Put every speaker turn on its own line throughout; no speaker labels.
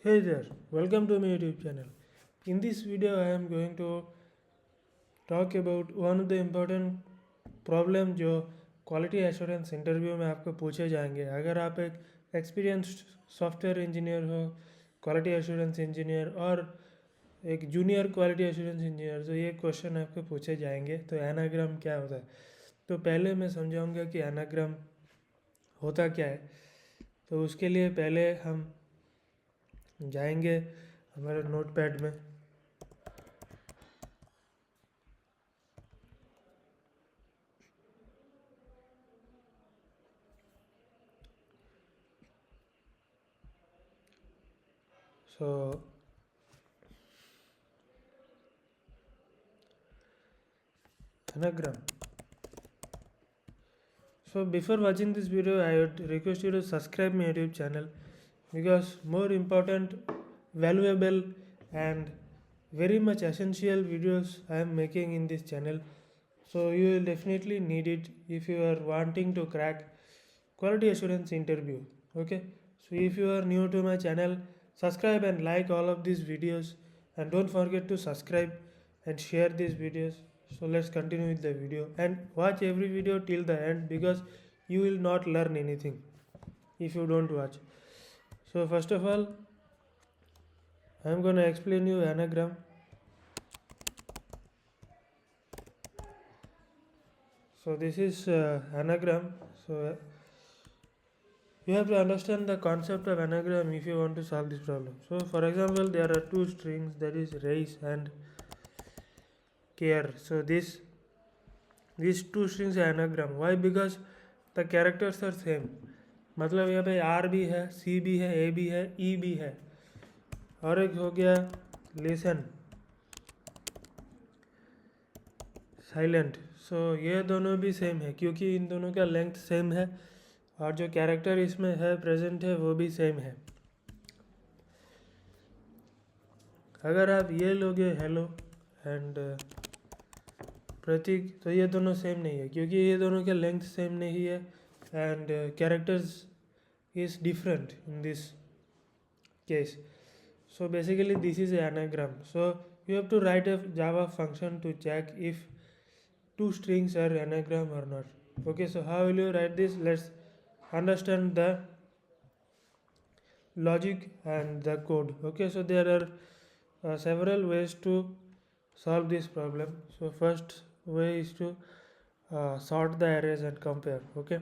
Hey there, welcome to my YouTube channel. In this video, I am going to talk about one of the important problem जो quality assurance interview में आपको पूछे जाएंगे. अगर आप एक एक्सपीरियंस्ड सॉफ्टवेयर इंजीनियर हो, क्वालिटी एश्योरेंस इंजीनियर और एक जूनियर क्वालिटी एश्योरेंस इंजीनियर, तो ये क्वेश्चन आपको पूछे जाएंगे. तो एनाग्राम क्या होता है, तो पहले मैं समझाऊंगा कि एनाग्राम होता क्या है. तो उसके लिए पहले हम जाएंगे हमारे नोटपैड में. So anagram. So before watching this video, I would request you to subscribe my YouTube channel, because more important, valuable and very much essential videos I am making in this channel. So you will definitely need it if you are wanting to crack quality assurance interview. Okay, so if you are new to my channel, subscribe and like all of these videos, and don't forget to subscribe and share these videos. So let's continue with the video and watch every video till the end, because you will not learn anything if you don't watch. So first of all, I am going to explain you anagram. So this is anagram. So you have to understand the concept of anagram if you want to solve this problem. So for example, there are two strings, that is raise and care. So these two strings are anagram. Why? Because the characters are same. मतलब यहाँ पे are भी है, सी भी है, ए भी है, ई भी है. और एक हो गया लिसन, साइलेंट. सो ये दोनों भी सेम है क्योंकि इन दोनों का लेंथ सेम है, और जो कैरेक्टर इसमें है प्रेजेंट है वो भी सेम है. अगर आप ये लोगे हेलो एंड प्रतीक, तो ये दोनों सेम नहीं है क्योंकि ये दोनों का लेंथ सेम नहीं है, and characters is different in this case. So basically this is an anagram. So you have to write a Java function to check if two strings are anagram or not. Okay, so how will you write this? Let's understand the logic and the code. Okay, so there are several ways to solve this problem. So first way is to sort the arrays and compare. Okay,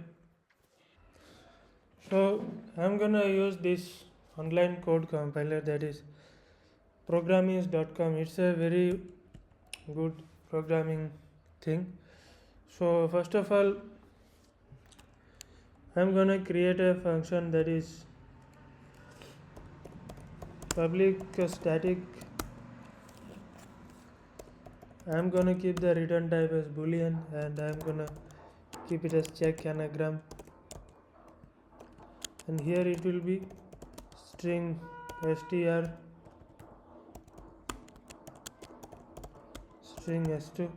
so I'm gonna use this online code compiler, that is programmings.com. It's a very good programming thing. So first of all, I'm gonna create a function that is public static. I'm gonna keep the return type as boolean, and I'm gonna keep it as check anagram, and here it will be string str string s2.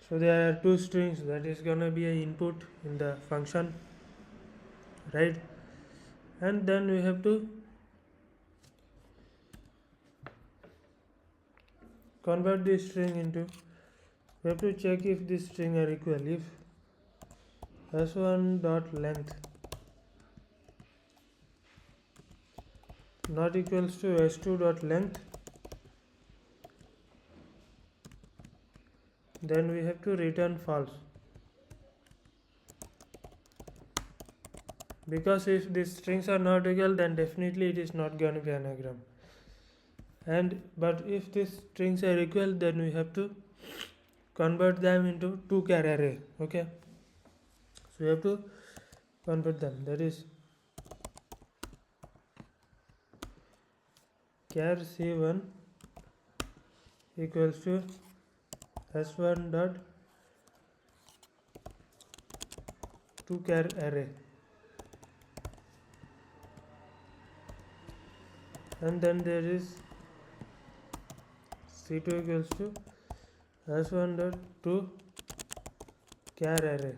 So there are two strings that is gonna be an input in the function, right? And then we have to convert this string into, we have to check if this string are equal. If s1 dot length not equals to s2 dot length, then we have to return false, because if these strings are not equal, then definitely it is not going to be anagram. And but if these strings are equal, then we have to convert them into two char array. Okay, so we have to convert them, that is char c1 equals to s1 dot two char array, and then there is c2 equals to s1 dot two char array.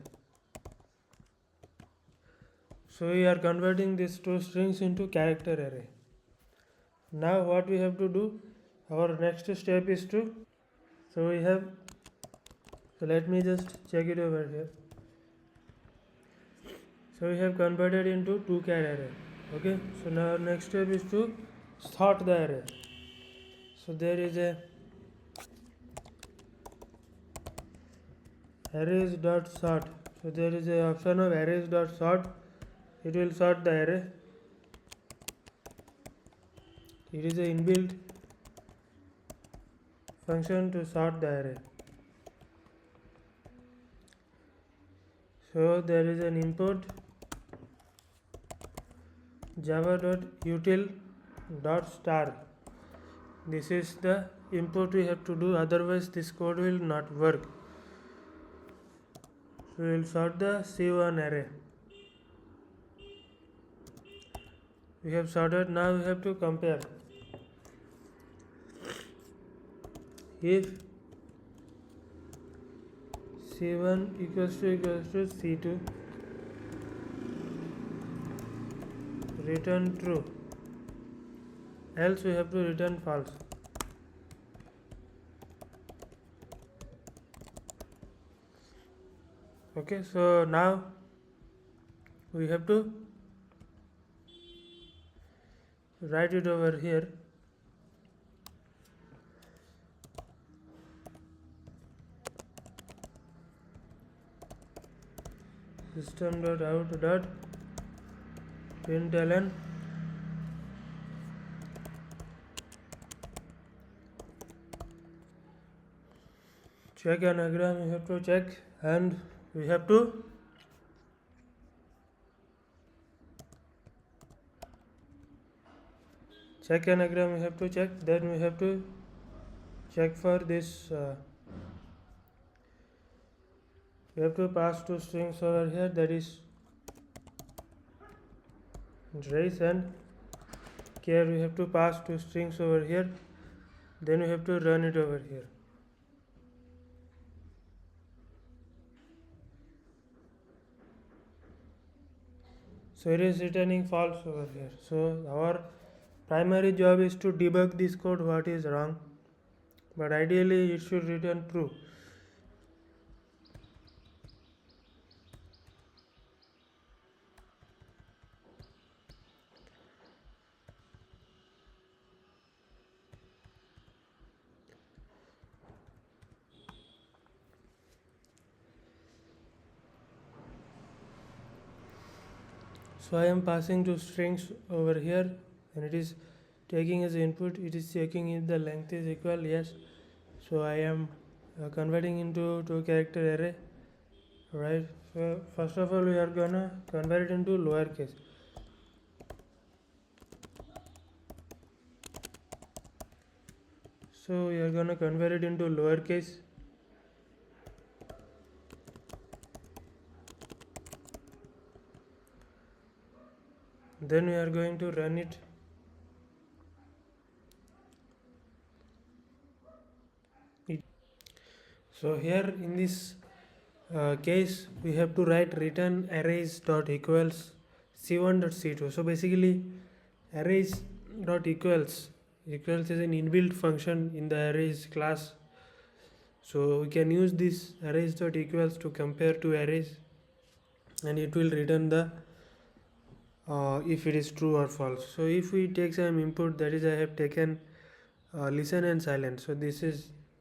So we are converting these two strings into character array. Now what we have to do, our next step is to, so we have, so let me just check it over here. So we have converted into 2 char array. Okay, so now our next step is to sort the array. So there is a arrays dot sort. So there is a option of arrays dot sort. It will sort the array. It is a inbuilt function to sort the array. So there is an import java.util.star. This is the import we have to do, otherwise this code will not work. So we will sort the C1 array. We have sorted, now we have to compare. If C1 equals to C2, return true, else we have to return false. Okay, so now we have to write it over here. System.out.println check anagram, you have to check, and we have to check anagram, we have to check, then we have to check for this we have to pass 2 strings over here, that is race and care. We have to pass 2 strings over here, then we have to run it over here. So it is returning false over here. So our primary job is to debug this code, what is wrong, but ideally it should return true. So I am passing 2 strings over here, and it is taking as input, it is checking if the length is equal, yes. So I am converting into 2 character array, right? So first of all we are gonna convert it into lowercase. So we are gonna convert it into lowercase. Then we are going to run it. So here in this case we have to write return arrays dot equals c1 dot c2. So basically arrays dot equals is an inbuilt function in the arrays class. So we can use this arrays dot equals to compare two arrays, and it will return the if it is true or false. So if we take some input, that is I have taken listen and silent, so this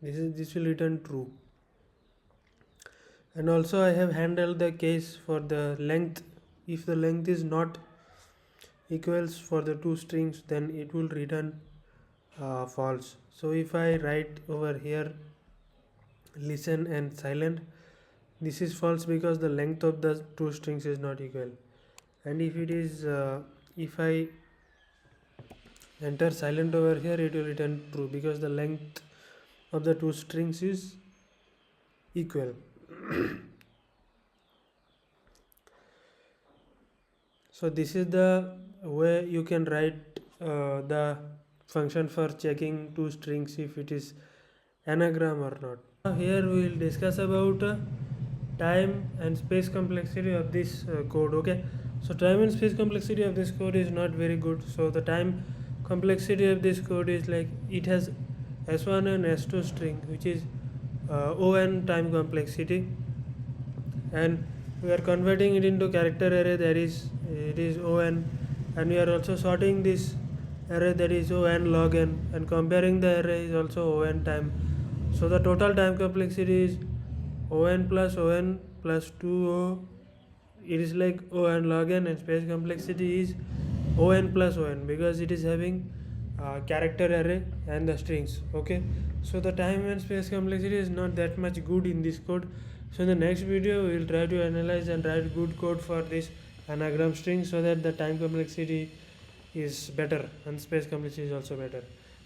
will return true. And also I have handled the case for the length. If the length is not equals for the 2 strings, then it will return false. So if I write over here listen and silent, this is false because the length of the 2 strings is not equal. And if it is if I enter silent over here, it will return true because the length of the 2 strings is equal. So this is the way you can write the function for checking 2 strings if it is anagram or not. Now here we will discuss about time and space complexity of this code. Okay, So time and space complexity of this code is not very good. So the time complexity of this code is like it has s1 and s2 string, which is on time complexity, and we are converting it into character array, that is it is on, and we are also sorting this array, that is on log n, and comparing the array is also on time. So the total time complexity is on plus 2o, it is like on log n, and space complexity is on plus on, because it is having character array and the strings. Okay, so the time and space complexity is not that much good in this code. So in the next video we will try to analyze and write good code for this anagram string, so that the time complexity is better and space complexity is also better.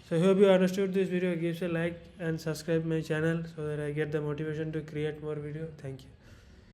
So I hope you understood this video. Give a like and subscribe my channel so that I get the motivation to create more video. Thank you.